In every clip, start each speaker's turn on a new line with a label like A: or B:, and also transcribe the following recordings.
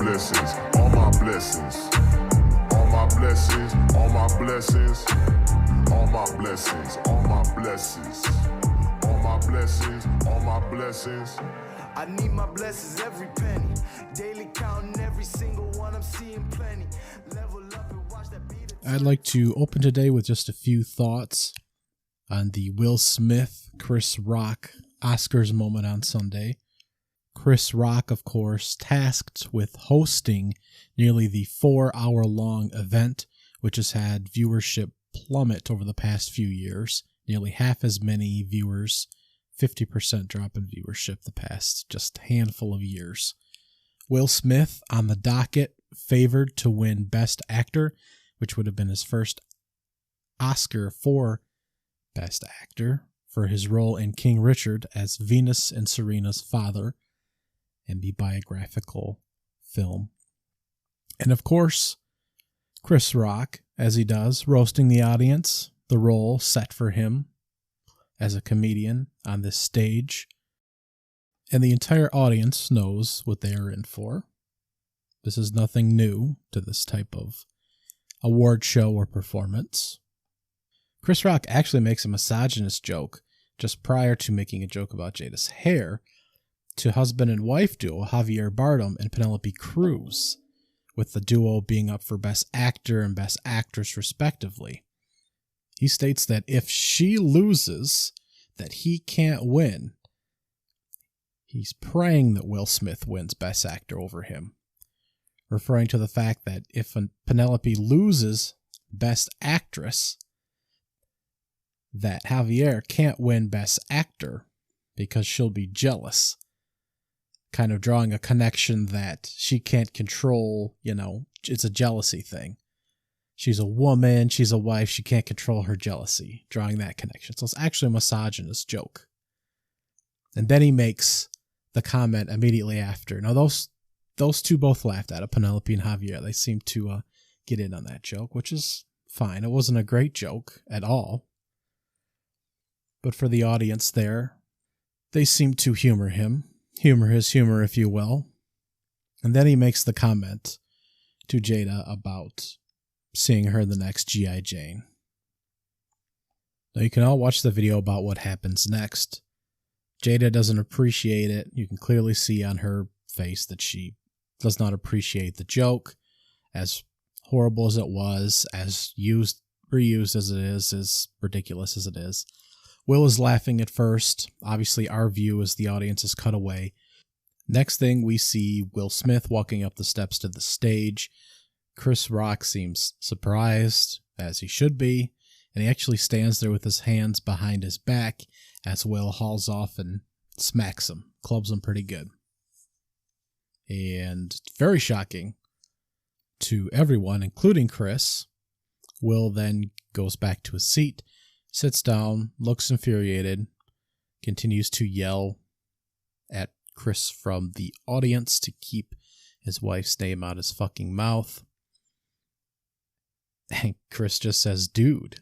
A: blessings, all my blessings, all my blessings, all my blessings, all my blessings, all my blessings, all my blessings, all my blessings.
B: I need my blessings every penny, daily counting every single one, I'm seeing plenty. Level up and watch that beat.
C: I'd like to open today with just a few thoughts on the Will Smith, Chris Rock Oscars moment on Sunday. Chris Rock, of course, tasked with hosting nearly the 4-hour-long event, which has had viewership plummet over the past few years. Nearly half as many viewers, 50% drop in viewership the past just handful of years. Will Smith on the docket, favored to win Best Actor, which would have been his first Oscar for Best Actor, for his role in King Richard as Venus and Serena's father and the biographical film. And of course, Chris Rock, as he does, roasting the audience, the role set for him as a comedian on this stage. And the entire audience knows what they are in for. This is nothing new to this type of award show or performance. Chris Rock actually makes a misogynist joke just prior to making a joke about Jada's hair to husband and wife duo Javier Bardem and Penelope Cruz, with the duo being up for Best Actor and Best Actress respectively. He states that if she loses, that he can't win. He's praying that Will Smith wins Best Actor over him, referring to the fact that if Penelope loses Best Actress, that Javier can't win Best Actor because she'll be jealous. Kind of drawing a connection that she can't control, it's a jealousy thing. She's a woman, she's a wife, she can't control her jealousy, drawing that connection. So it's actually a misogynist joke. And then he makes the comment immediately after. Now those two both laughed at it, Penelope and Javier. They seemed to get in on that joke, which is fine. It wasn't a great joke at all. But for the audience there, they seemed to humor him. Humor his humor, if you will. And then he makes the comment to Jada about seeing her in the next G.I. Jane. Now you can all watch the video about what happens next. Jada doesn't appreciate it. You can clearly see on her face that she does not appreciate the joke. As horrible as it was, as reused as it is, as ridiculous as it is. Will is laughing at first. Obviously, our view as the audience is cut away. Next thing, we see Will Smith walking up the steps to the stage. Chris Rock seems surprised, as he should be, and he actually stands there with his hands behind his back as Will hauls off and smacks him, clubs him pretty good. And very shocking to everyone, including Chris. Will then goes back to his seat, sits down, looks infuriated, continues to yell at Chris from the audience to keep his wife's name out his fucking mouth. And Chris just says, dude.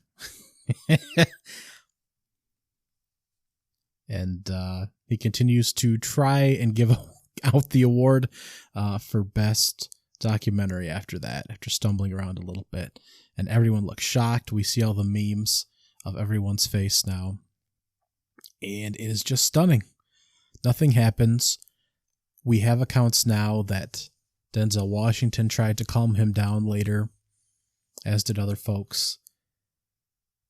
C: And he continues to try and give out the award for Best Documentary after that, after stumbling around a little bit. And everyone looks shocked. We see all the memes of everyone's face now. And it is just stunning. Nothing happens. We have accounts now that Denzel Washington tried to calm him down later, as did other folks.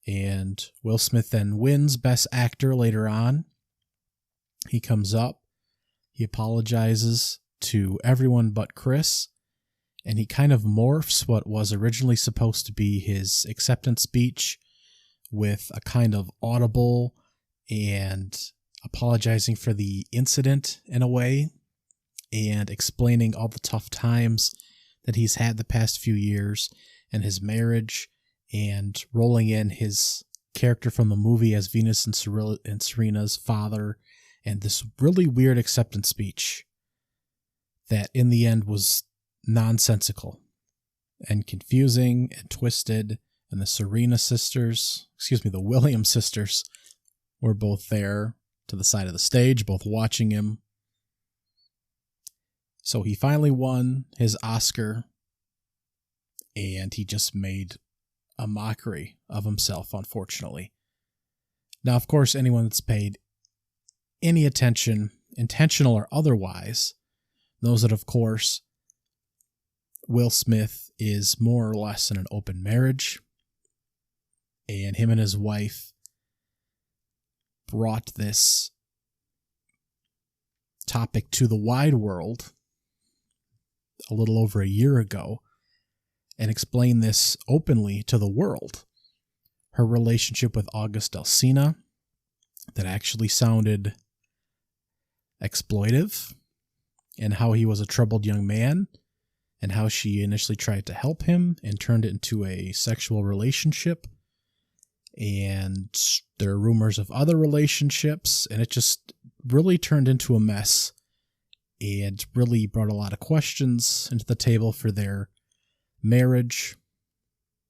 C: And Will Smith then wins Best Actor later on. He comes up. He apologizes to everyone but Chris. And he kind of morphs what was originally supposed to be his acceptance speech with a kind of audible and apologizing for the incident in a way and explaining all the tough times that he's had the past few years and his marriage and rolling in his character from the movie as Venus and Serena's father and this really weird acceptance speech that in the end was nonsensical and confusing and twisted. And the Williams sisters were both there to the side of the stage, both watching him. So he finally won his Oscar, and he just made a mockery of himself, unfortunately. Now, of course, anyone that's paid any attention, intentional or otherwise, knows that, of course, Will Smith is more or less in an open marriage, and him and his wife brought this topic to the wide world a little over a year ago and explained this openly to the world. Her relationship with August Alsina, that actually sounded exploitive, and how he was a troubled young man, and how she initially tried to help him and turned it into a sexual relationship. And there are rumors of other relationships, and it just really turned into a mess and really brought a lot of questions into the table for their marriage,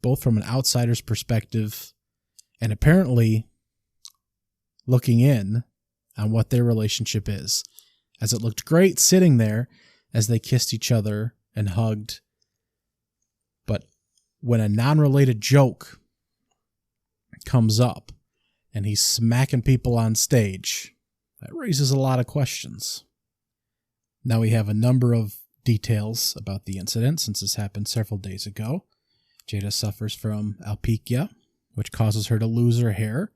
C: both from an outsider's perspective and apparently looking in on what their relationship is, as it looked great sitting there as they kissed each other and hugged. But when a non-related joke comes up and he's smacking people on stage, that raises a lot of questions. Now we have a number of details about the incident since this happened several days ago. Jada suffers from alopecia, which causes her to lose her hair,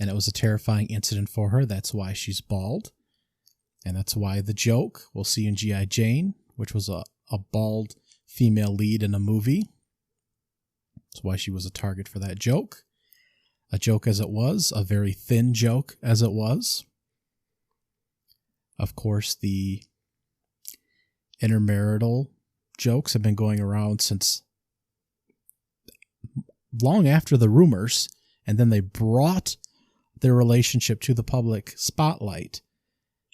C: and it was a terrifying incident for her. That's why she's bald. And that's why the joke we'll see in G.I. Jane, which was a bald female lead in a movie. That's why she was a target for that joke. A joke as it was, a very thin joke as it was. Of course, the intermarital jokes have been going around since long after the rumors, and then they brought their relationship to the public spotlight,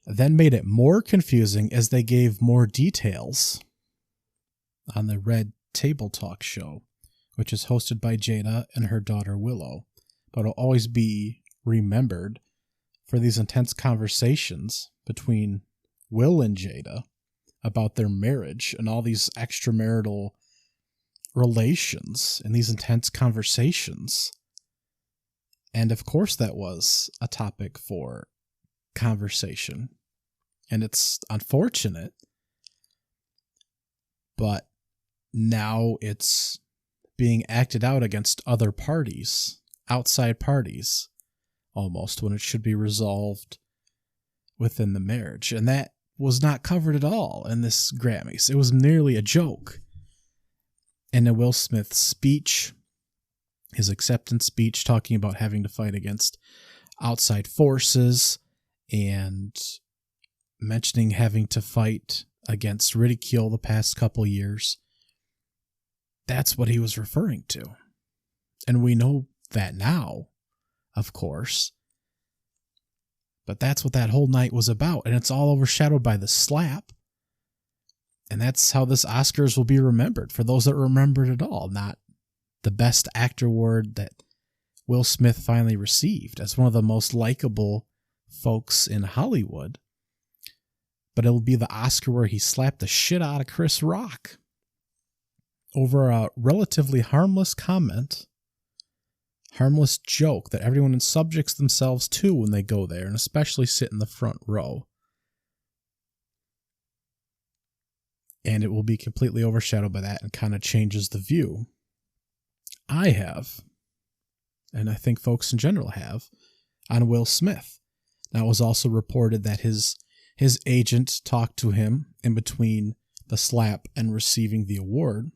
C: then made it more confusing as they gave more details on the Red Table Talk show, which is hosted by Jada and her daughter Willow, but will always be remembered for these intense conversations between Will and Jada about their marriage and all these extramarital relations and these intense conversations. And of course that was a topic for conversation. And it's unfortunate, but now it's being acted out against other parties, outside parties, almost, when it should be resolved within the marriage. And that was not covered at all in this Grammys. It was merely a joke. And in Will Smith's speech, his acceptance speech, talking about having to fight against outside forces and mentioning having to fight against ridicule the past couple years, that's what he was referring to. And we know that now, of course. But that's what that whole night was about, and it's all overshadowed by the slap. And that's how this Oscars will be remembered, for those that remember it at all, not the Best Actor award that Will Smith finally received as one of the most likable folks in Hollywood. But it'll be the Oscar where he slapped the shit out of Chris Rock over a relatively harmless comment, harmless joke that everyone subjects themselves to when they go there, and especially sit in the front row. And it will be completely overshadowed by that and kind of changes the view I have, and I think folks in general have, on Will Smith. Now, it was also reported that his agent talked to him in between the slap and receiving the award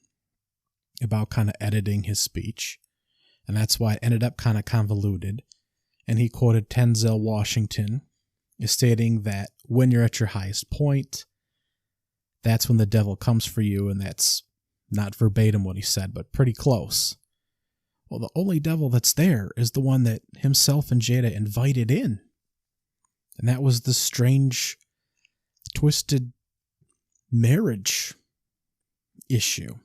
C: about kind of editing his speech. And that's why it ended up kind of convoluted. And he quoted Denzel Washington as stating that when you're at your highest point, that's when the devil comes for you. And that's not verbatim what he said, but pretty close. Well, the only devil that's there is the one that himself and Jada invited in. And that was the strange, twisted marriage issue.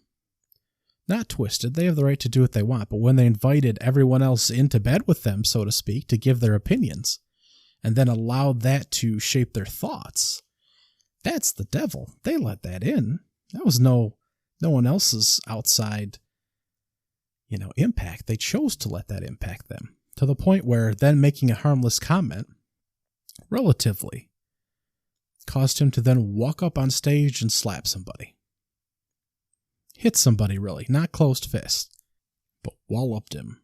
C: Not twisted, they have the right to do what they want, but when they invited everyone else into bed with them, so to speak, to give their opinions, and then allowed that to shape their thoughts, That's the devil. They let that in. That was no one else's outside, impact. They chose to let that impact them, to the point where then making a harmless comment, relatively, caused him to then walk up on stage and slap somebody. Hit somebody, really. Not closed fist, but walloped him.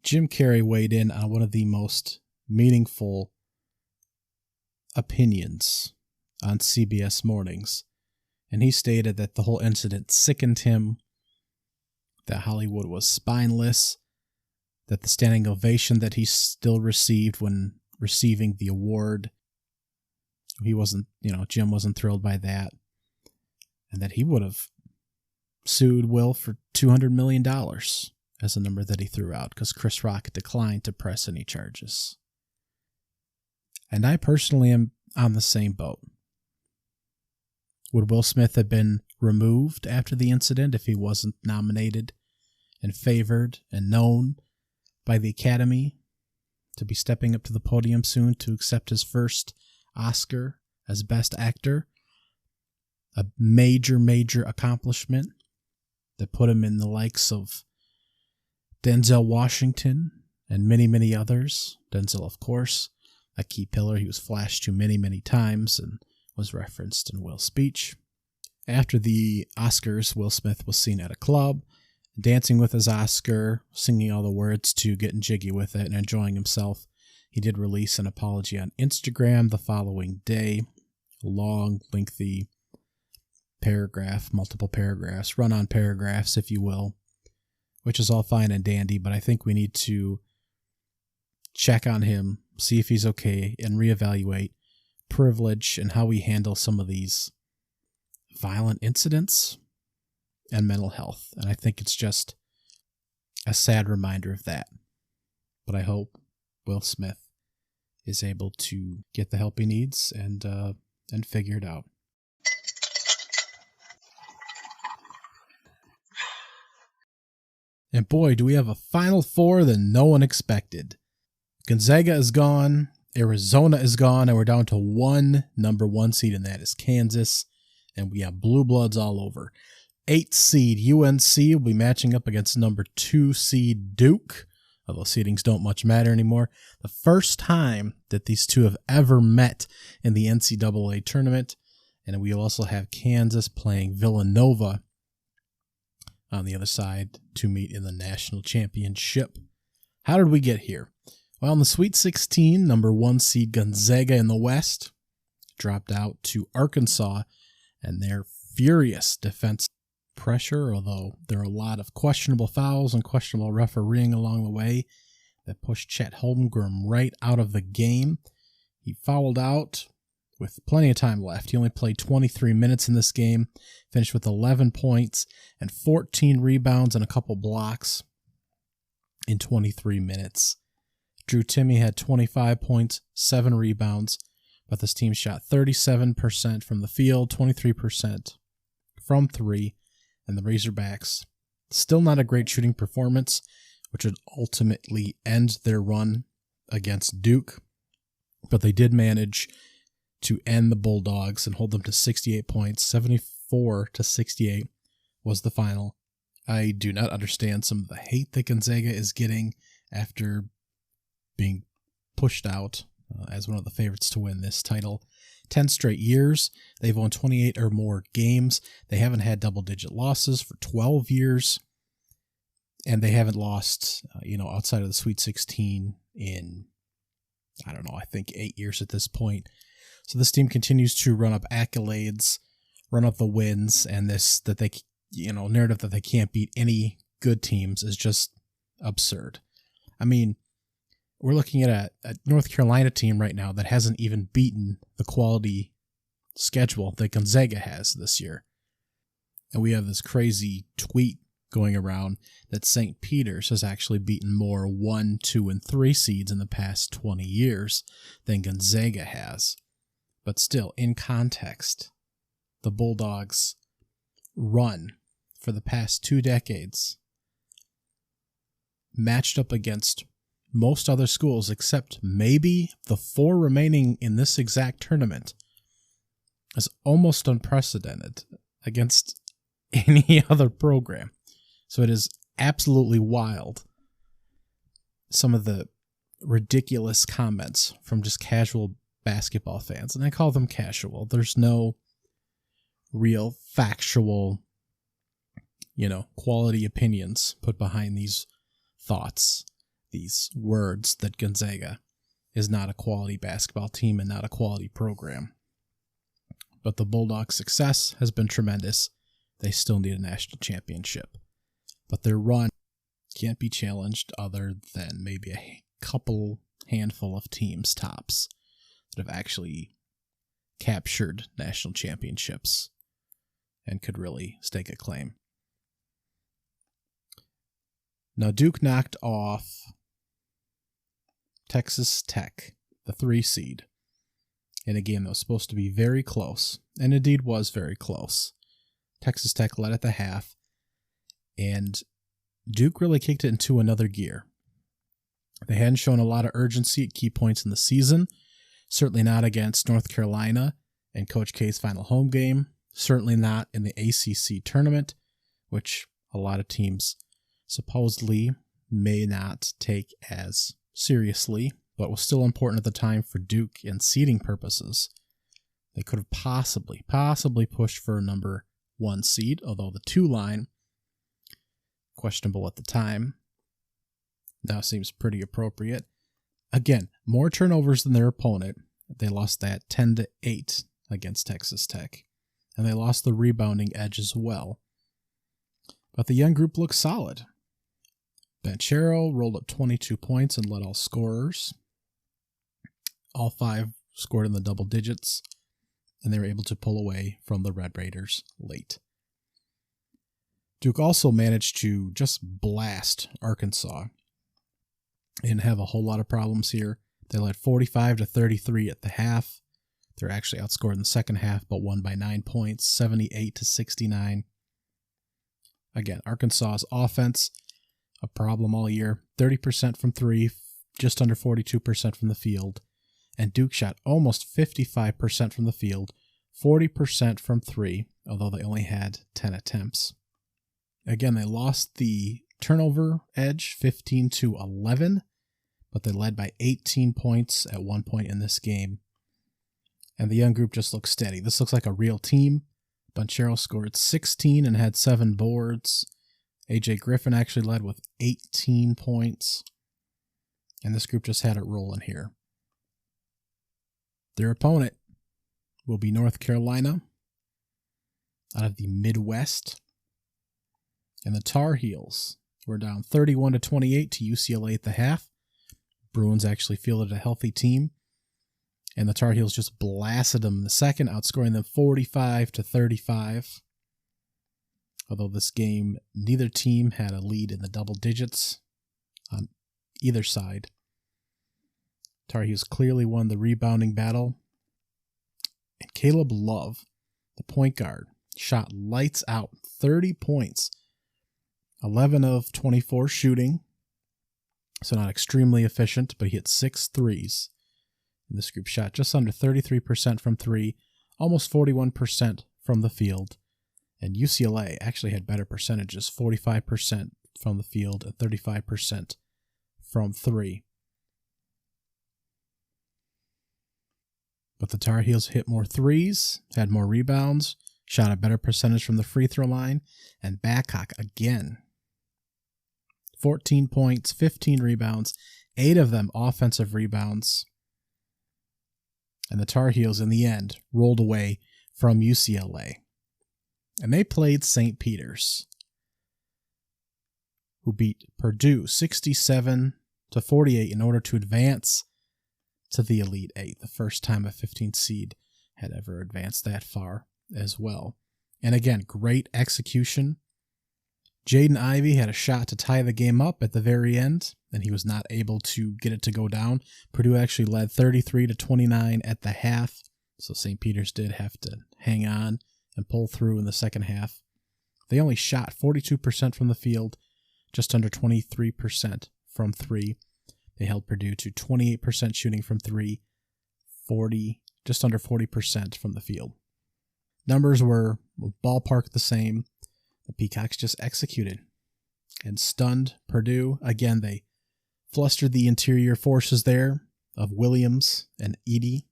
C: Jim Carrey weighed in on one of the most meaningful opinions on CBS Mornings, and he stated that the whole incident sickened him, that Hollywood was spineless, that the standing ovation that he still received when receiving the award, Jim wasn't thrilled by that, and that he would have sued Will for $200 million as a number that he threw out because Chris Rock declined to press any charges. And I personally am on the same boat. Would Will Smith have been removed after the incident if he wasn't nominated and favored and known by the Academy to be stepping up to the podium soon to accept his first Oscar as Best Actor? A major, major accomplishment that put him in the likes of Denzel Washington and many, many others. Denzel, of course, a key pillar. He was flashed to many, many times and was referenced in Will's speech. After the Oscars, Will Smith was seen at a club, dancing with his Oscar, singing all the words to Getting Jiggy With It and enjoying himself. He did release an apology on Instagram the following day. A long, lengthy paragraph, multiple paragraphs, run-on paragraphs, if you will, which is all fine and dandy, but I think we need to check on him, see if he's okay, and reevaluate privilege and how we handle some of these violent incidents and mental health. And I think it's just a sad reminder of that. But I hope Will Smith is able to get the help he needs and figure it out. And boy, do we have a Final Four that no one expected. Gonzaga is gone, Arizona is gone, and we're down to one number 1 seed, and that is Kansas. And we have blue bloods all over. 8th seed UNC will be matching up against number 2 seed Duke, although seedings don't much matter anymore. The first time that these two have ever met in the NCAA tournament. And we also have Kansas playing Villanova on the other side to meet in the national championship. How did we get here? Well, in the Sweet 16, number 1 seed Gonzaga in the West dropped out to Arkansas, and their furious defense pressure, although there are a lot of questionable fouls and questionable refereeing along the way that pushed Chet Holmgren right out of the game. He fouled out with plenty of time left. He only played 23 minutes in this game, finished with 11 points and 14 rebounds and a couple blocks in 23 minutes. Drew Timme had 25 points, 7 rebounds, but this team shot 37% from the field, 23% from 3, and the Razorbacks, still not a great shooting performance, which would ultimately end their run against Duke, but they did manage to end the Bulldogs and hold them to 68 points. 74-68 was the final. I do not understand some of the hate that Gonzaga is getting after being pushed out as one of the favorites to win this title. 10 straight years. They've won 28 or more games. They haven't had double-digit losses for 12 years. And they haven't lost, outside of the Sweet 16 in, I think 8 years at this point. So this team continues to run up accolades, run up the wins, and this narrative that they can't beat any good teams is just absurd. I mean, we're looking at a North Carolina team right now that hasn't even beaten the quality schedule that Gonzaga has this year. And we have this crazy tweet going around that St. Peter's has actually beaten more 1, 2, and 3 seeds in the past 20 years than Gonzaga has. But still, in context, the Bulldogs' run for the past 2 decades, matched up against most other schools except maybe the 4 remaining in this exact tournament, is almost unprecedented against any other program. So it is absolutely wild. Some of the ridiculous comments from just casual basketball fans, and I call them casual. There's no real factual, quality opinions put behind these thoughts, these words that Gonzaga is not a quality basketball team and not a quality program. But the Bulldogs' success has been tremendous. They still need a national championship. But their run can't be challenged other than maybe a handful of teams tops that have actually captured national championships and could really stake a claim. Now, Duke knocked off Texas Tech, the 3 seed, in a game that was supposed to be very close, and indeed was very close. Texas Tech led at the half, and Duke really kicked it into another gear. They hadn't shown a lot of urgency at key points in the season, certainly not against North Carolina in Coach K's final home game, certainly not in the ACC tournament, which a lot of teams supposedly may not take as seriously, but was still important at the time for Duke in seeding purposes. They could have possibly pushed for a number 1 seed, although the 2 line, questionable at the time, now seems pretty appropriate. Again, more turnovers than their opponent. They lost that 10-8 against Texas Tech, and they lost the rebounding edge as well. But the young group looks solid. Banchero rolled up 22 points and led all scorers. All 5 scored in the double digits, and they were able to pull away from the Red Raiders late. Duke also managed to just blast Arkansas. They didn't have a whole lot of problems here. They led 45-33 at the half. They're actually outscored in the second half, but won by 9 points, 78-69. Again, Arkansas's offense, a problem all year. 30% from 3, just under 42% from the field. And Duke shot almost 55% from the field, 40% from 3, although they only had 10 attempts. Again, they lost the turnover edge 15-11, but they led by 18 points at one point in this game. And the young group just looks steady. This looks like a real team. Banchero scored 16 and had 7 boards. A.J. Griffin actually led with 18 points. And this group just had it rolling here. Their opponent will be North Carolina out of the Midwest. And the Tar Heels were down 31-28 to UCLA at the half. Bruins actually fielded a healthy team. And the Tar Heels just blasted them in the second, outscoring them 45-35. Although this game, neither team had a lead in the double digits on either side. Tar Heels clearly won the rebounding battle. And Caleb Love, the point guard, shot lights out, 30 points. 11 of 24 shooting, so not extremely efficient, but he hit 6 threes. And this group shot just under 33% from 3, almost 41% from the field. And UCLA actually had better percentages, 45% from the field and 35% from 3. But the Tar Heels hit more threes, had more rebounds, shot a better percentage from the free throw line, and Babcock again. 14 points, 15 rebounds, 8 of them offensive rebounds. And the Tar Heels, in the end, rolled away from UCLA. And they played St. Peter's, who beat Purdue 67-48 in order to advance to the Elite Eight, the first time a 15th seed had ever advanced that far as well. And again, great execution. Jaden Ivey had a shot to tie the game up at the very end, and he was not able to get it to go down. Purdue actually led 33-29 at the half, so St. Peter's did have to hang on and pull through in the second half. They only shot 42% from the field, just under 23% from 3. They held Purdue to 28% shooting from 3, just under 40% from the field. Numbers were ballpark the same. The Peacocks just executed and stunned Purdue. Again, they flustered the interior forces there of Williams and Edey.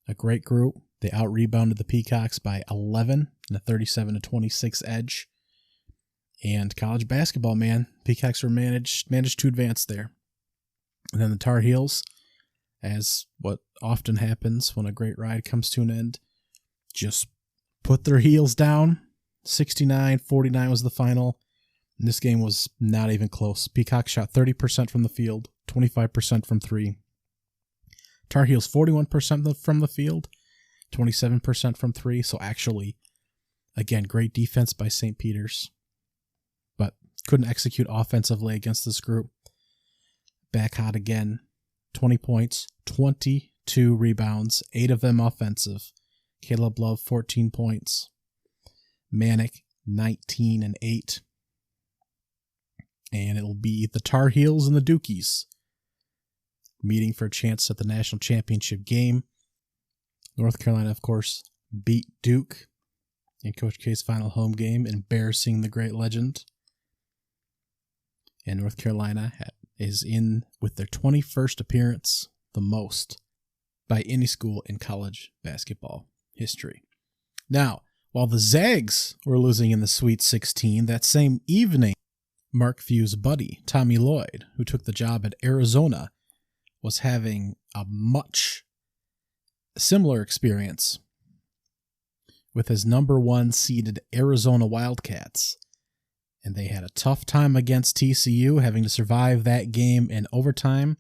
C: A great group. They out-rebounded the Peacocks by 11 in a 37-26 edge. And college basketball, man, Peacocks were managed to advance there. And then the Tar Heels, as what often happens when a great ride comes to an end, just put their heels down. 69-49 was the final. And this game was not even close. Peacocks shot 30% from the field, 25% from three. Tar Heels 41% from the field, 27% from three. So actually, again, great defense by St. Peter's, but couldn't execute offensively against this group. Back hot again, 20 points, 22 rebounds, 8 of them offensive. Caleb Love, 14 points. Manic, 19 and 8. And it'll be the Tar Heels and the Dukies meeting for a chance at the national championship game. North Carolina, of course, beat Duke in Coach K's final home game, embarrassing the great legend. And North Carolina is in with their 21st appearance, the most by any school in college basketball history. Now, while the Zags were losing in the Sweet 16, that same evening, Mark Few's buddy, Tommy Lloyd, who took the job at Arizona, was having a much similar experience with his number 1 seeded Arizona Wildcats. And they had a tough time against TCU, having to survive that game in overtime,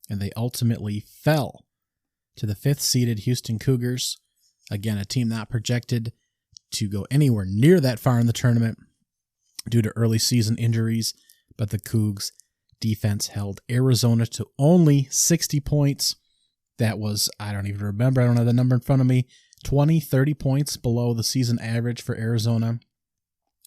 C: and they ultimately fell to the 5th seeded Houston Cougars. Again, a team not projected to go anywhere near that far in the tournament due to early season injuries, but the Cougs defense held Arizona to only 60 points. That was, I don't even remember, I don't have the number in front of me, 20, 30 points below the season average for Arizona.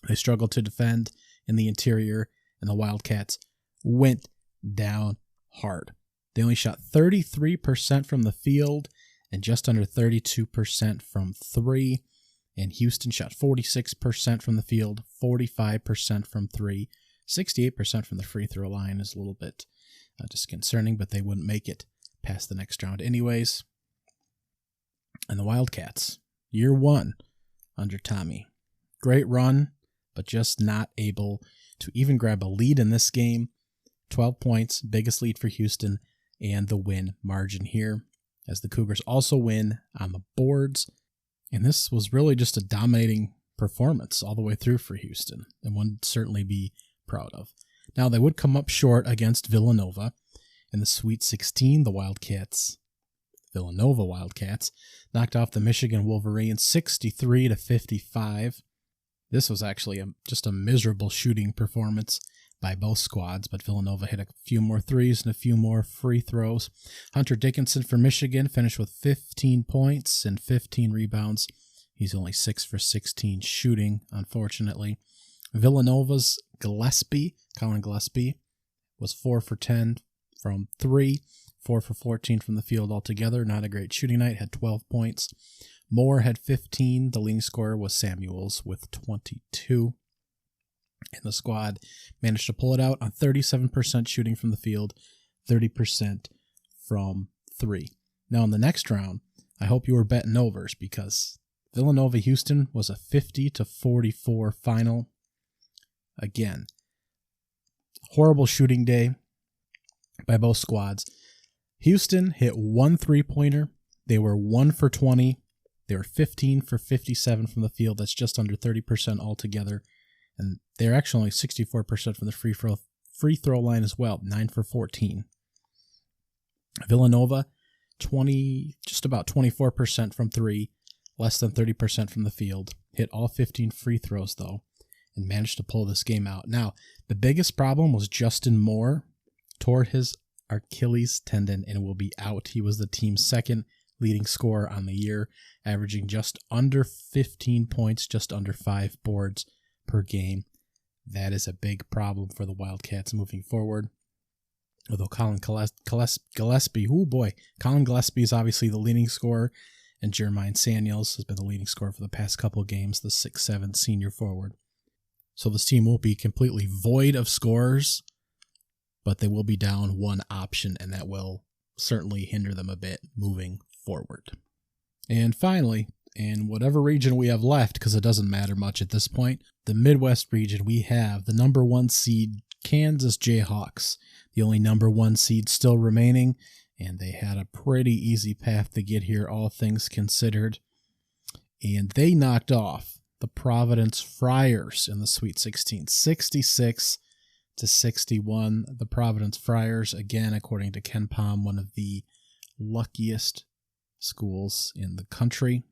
C: They struggled to defend in the interior, and the Wildcats went down hard. They only shot 33% from the field and just under 32% from three. And Houston shot 46% from the field, 45% from three. 68% from the free throw line is a little bit disconcerting, but they wouldn't make it past the next round anyways. And the Wildcats, year 1 under Tommy. Great run, but just not able to even grab a lead in this game. 12 points, biggest lead for Houston, and the win margin here, as the Cougars also win on the boards. And this was really just a dominating performance all the way through for Houston, and one to certainly be proud of. Now, they would come up short against Villanova in the Sweet 16. The Villanova Wildcats, knocked off the Michigan Wolverines 63-55. This was actually just a miserable shooting performance by both squads, but Villanova hit a few more threes and a few more free throws. Hunter Dickinson for Michigan finished with 15 points and 15 rebounds. He's only 6 for 16 shooting, unfortunately. Villanova's Colin Gillespie, was 4 for 10 from 3, 4 for 14 from the field altogether. Not a great shooting night, had 12 points. Moore had 15. The leading scorer was Samuels with 22. And the squad managed to pull it out on 37% shooting from the field, 30% from 3. Now, in the next round, I hope you were betting overs, because Villanova-Houston was a 50-44 final. Again, horrible shooting day by both squads. Houston hit 1 3-pointer. They were 1 for 20. They were 15 for 57 from the field. That's just under 30% altogether. And they're actually only 64% from the free throw line as well, 9 for 14. Villanova, just about 24% from 3, less than 30% from the field. Hit all 15 free throws, though, and managed to pull this game out. Now, the biggest problem was Justin Moore tore his Achilles tendon and will be out. He was the team's second leading scorer on the year, averaging just under 15 points, just under 5 boards per game. That is a big problem for the Wildcats moving forward. Although Colin Gillespie is obviously the leading scorer, and Jermaine Samuels has been the leading scorer for the past couple of games, the 6'7" senior forward. So this team won't be completely void of scorers, but they will be down one option, and that will certainly hinder them a bit moving forward. And finally, in whatever region we have left, because it doesn't matter much at this point, the Midwest region, we have the number 1 seed Kansas Jayhawks, the only number 1 seed still remaining, and they had a pretty easy path to get here, all things considered. And they knocked off the Providence Friars in the Sweet 16, 66-61. The Providence Friars, again, according to KenPom, one of the luckiest schools in the country.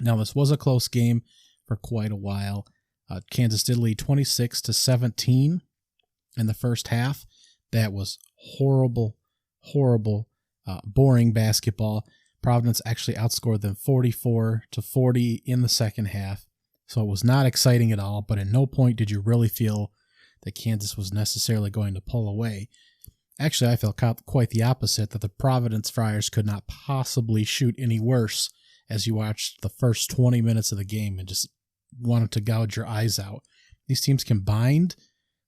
C: Now, this was a close game for quite a while. Kansas did lead 26-17 in the first half. That was horrible, boring basketball. Providence actually outscored them 44-40 in the second half. So it was not exciting at all, but at no point did you really feel that Kansas was necessarily going to pull away. Actually, I felt quite the opposite, that the Providence Friars could not possibly shoot any worse as you watched the first 20 minutes of the game and just wanted to gouge your eyes out. These teams combined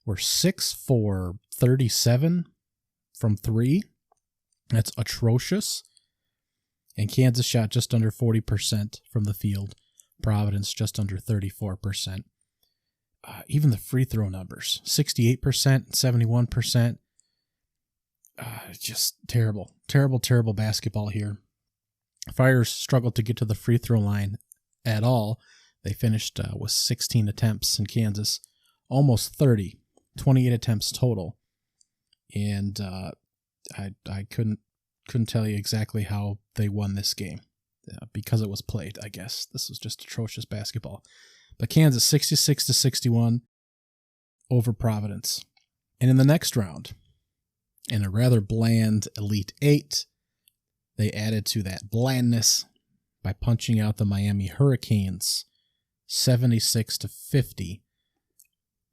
C: were 6 for 37 from 3. That's atrocious. And Kansas shot just under 40% from the field. Providence just under 34%. Even the free throw numbers, 68%, 71%. Just terrible basketball here. Friars struggled to get to the free throw line at all. They finished with 16 attempts in Kansas, almost 30, 28 attempts total. And I couldn't tell you exactly how they won this game because it was played, I guess. This was just atrocious basketball. But Kansas 66-61 over Providence. And in the next round, in a rather bland Elite 8, they added to that blandness by punching out the Miami Hurricanes 76-50.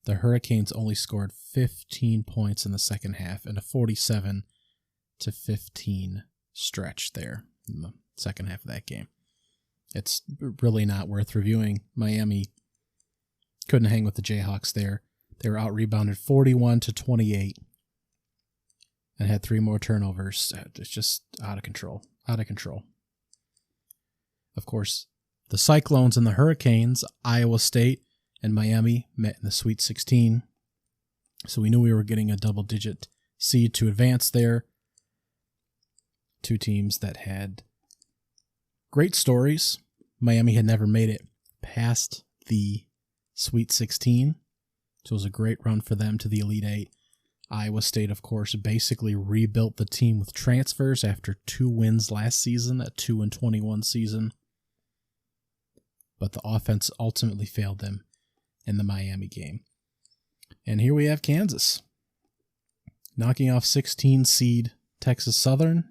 C: The Hurricanes only scored 15 points in the second half and a 47-15 stretch there in the second half of that game. It's really not worth reviewing. Miami couldn't hang with the Jayhawks there. They were out-rebounded 41-28 and had 3 more turnovers. It's just out of control. Of course, the Cyclones and the Hurricanes, Iowa State and Miami, met in the Sweet 16. So we knew we were getting a double-digit seed to advance there. 2 teams that had great stories. Miami had never made it past the Sweet 16, so it was a great run for them to the Elite 8. Iowa State, of course, basically rebuilt the team with transfers after 2 wins last season, a 2-21 season. But the offense ultimately failed them in the Miami game. And here we have Kansas knocking off 16 seed Texas Southern,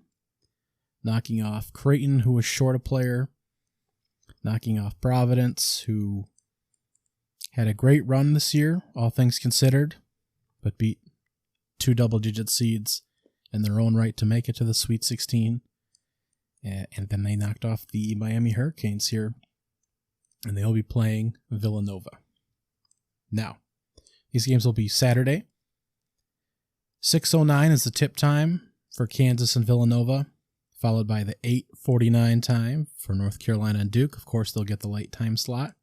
C: knocking off Creighton, who was short a player, knocking off Providence, who had a great run this year, all things considered, but beat 2 double-digit seeds in their own right to make it to the Sweet 16. And then they knocked off the Miami Hurricanes here, and they'll be playing Villanova. Now, these games will be Saturday. 6:09 is the tip time for Kansas and Villanova, followed by the 8:49 time for North Carolina and Duke. Of course, they'll get the late time slot.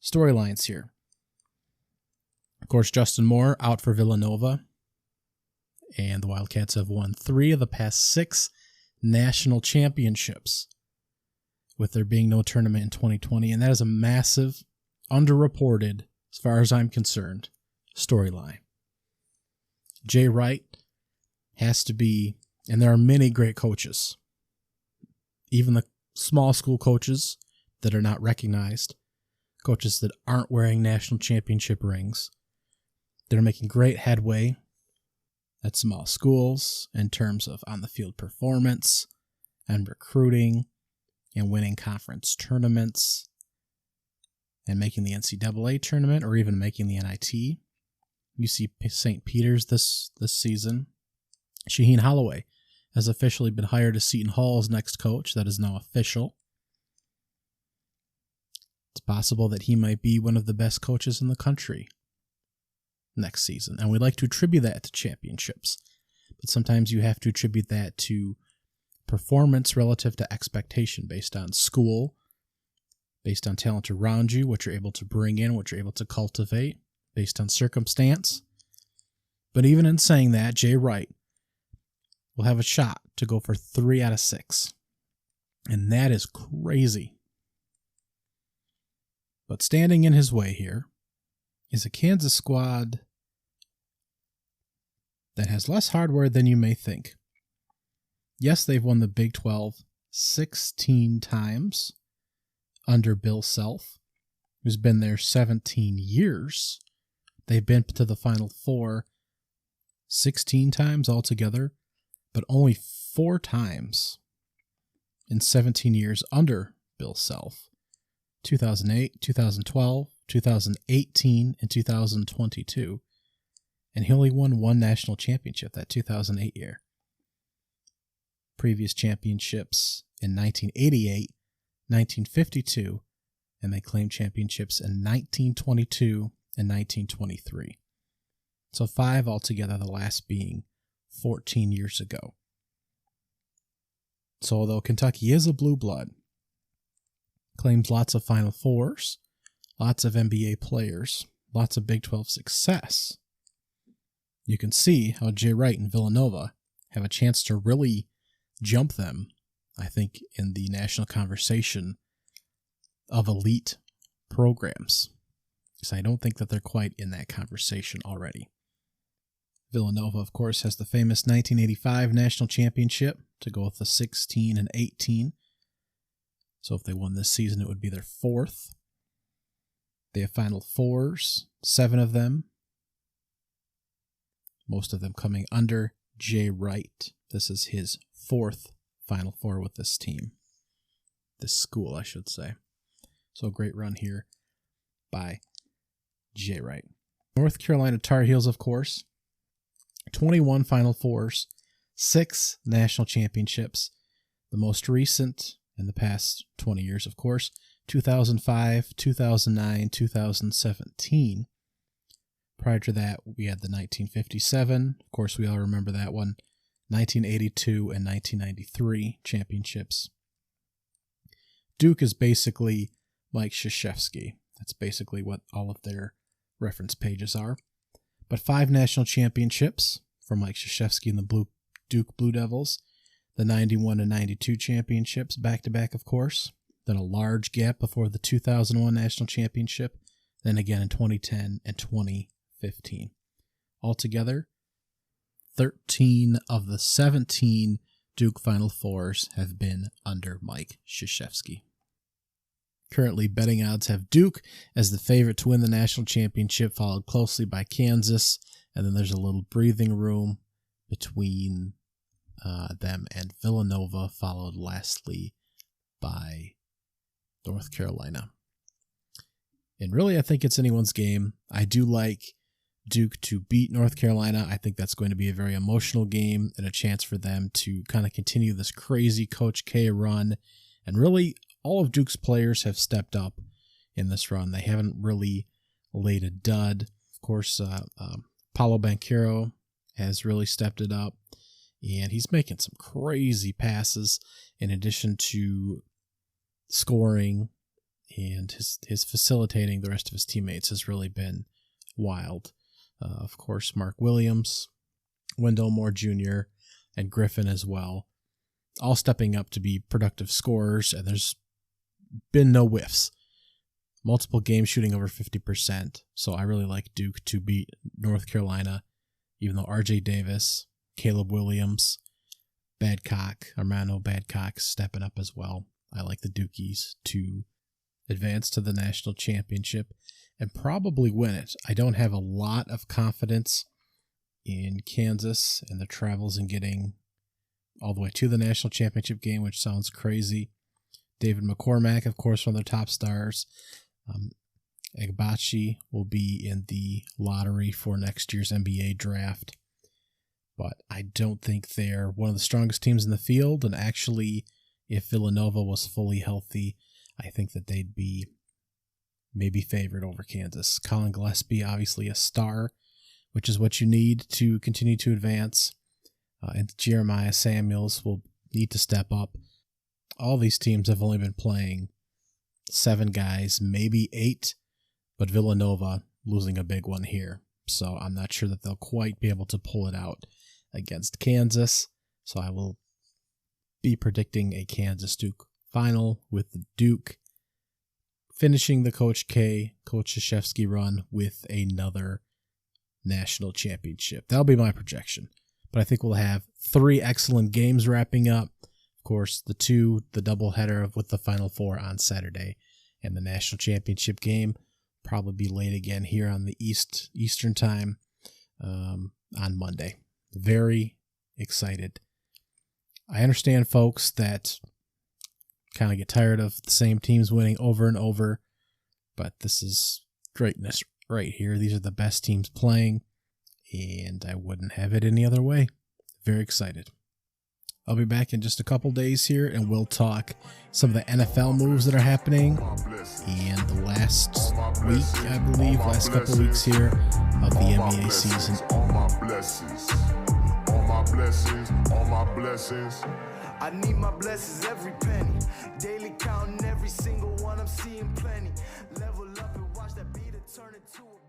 C: Storylines here. Of course, Justin Moore out for Villanova, and the Wildcats have won 3 of the past 6 national championships, with there being no tournament in 2020, and that is a massive, underreported, as far as I'm concerned, storyline. Jay Wright has to be, and there are many great coaches, even the small school coaches that are not recognized, coaches that aren't wearing national championship rings, that are making great headway at small schools in terms of on-the-field performance and recruiting and winning conference tournaments and making the NCAA tournament or even making the NIT. You see St. Peter's this season. Shaheen Holloway has officially been hired as Seton Hall's next coach. That is now official. It's possible that he might be one of the best coaches in the country next season. And we like to attribute that to championships. But sometimes you have to attribute that to performance relative to expectation based on school, based on talent around you, what you're able to bring in, what you're able to cultivate, based on circumstance. But even in saying that, Jay Wright will have a shot to go for 3 out of 6. And that is crazy. But standing in his way here is a Kansas squad that has less hardware than you may think. Yes, they've won the Big 12 16 times under Bill Self, who's been there 17 years. They've been to the Final Four 16 times altogether, but only 4 times in 17 years under Bill Self. 2008, 2012, 2018, and 2022. And he only won 1 national championship that 2008 year. Previous championships in 1988, 1952, and they claimed championships in 1922 and 1923. So 5 altogether, the last being 14 years ago. So although Kentucky is a blue blood, claims lots of Final Fours, lots of NBA players, lots of Big 12 success, you can see how Jay Wright and Villanova have a chance to really jump them, I think, in the national conversation of elite programs. Because I don't think that they're quite in that conversation already. Villanova, of course, has the famous 1985 national championship to go with the 16 and 18. So if they won this season, it would be their 4th. They have Final Fours, 7 of them. Most of them coming under Jay Wright. This is his 4th Final Four with this team. This school, I should say. So a great run here by Jay Wright. North Carolina Tar Heels, of course. 21 Final Fours, 6 national championships. The most recent in the past 20 years, of course, 2005, 2009, 2017. Prior to that, we had the 1957. Of course, we all remember that one. 1982 and 1993 championships. Duke is basically Mike Krzyzewski. That's basically what all of their reference pages are. But 5 national championships for Mike Krzyzewski and the Duke Blue Devils. The 91 and 92 championships back-to-back, of course. Then a large gap before the 2001 national championship. Then again in 2010 and 2015. Altogether, 13 of the 17 Duke Final Fours have been under Mike Krzyzewski. Currently, betting odds have Duke as the favorite to win the national championship, followed closely by Kansas. And then there's a little breathing room between them and Villanova, followed lastly by North Carolina. And really, I think it's anyone's game. I do like Duke to beat North Carolina. I think that's going to be a very emotional game and a chance for them to kind of continue this crazy Coach K run. And really, all of Duke's players have stepped up in this run. They haven't really laid a dud. Of course, Paolo Banchero has really stepped it up, and he's making some crazy passes in addition to scoring, and his facilitating the rest of his teammates has really been wild. Of course, Mark Williams, Wendell Moore Jr., and Griffin as well, all stepping up to be productive scorers, and there's been no whiffs. Multiple games shooting over 50%, so I really like Duke to beat North Carolina, even though R.J. Davis, Caleb Williams, Armando Badcock stepping up as well. I like the Dukies to advance to the national championship and probably win it. I don't have a lot of confidence in Kansas and the travels and getting all the way to the national championship game, which sounds crazy. David McCormack, of course, one of their top stars. Agbaji will be in the lottery for next year's NBA draft. but I don't think they're one of the strongest teams in the field. And actually, if Villanova was fully healthy, I think that they'd be maybe favored over Kansas. Colin Gillespie, obviously a star, which is what you need to continue to advance. And Jeremiah Samuels will need to step up. All these teams have only been playing 7 guys, maybe 8, but Villanova losing a big one here. So I'm not sure that they'll quite be able to pull it out against Kansas. So I will be predicting a Kansas-Duke final with the Duke finishing the Coach Krzyzewski run with another national championship. That'll be my projection. But I think we'll have 3 excellent games wrapping up. Of course, the doubleheader with the Final Four on Saturday, and the national championship game probably be late again here on the Eastern time on Monday. Very excited. I understand, folks, that kind of get tired of the same teams winning over and over, but this is greatness right here. These are the best teams playing, and I wouldn't have it any other way. Very excited. I'll be back in just a couple days here, and we'll talk some of the NFL moves that are happening and the last week, I believe, last couple weeks here of the NBA season.
A: All my blessings, all my blessings, all my blessings.
B: I need my blessings every penny. Daily counting every single one, I'm seeing plenty. Level up and watch that beat turn into a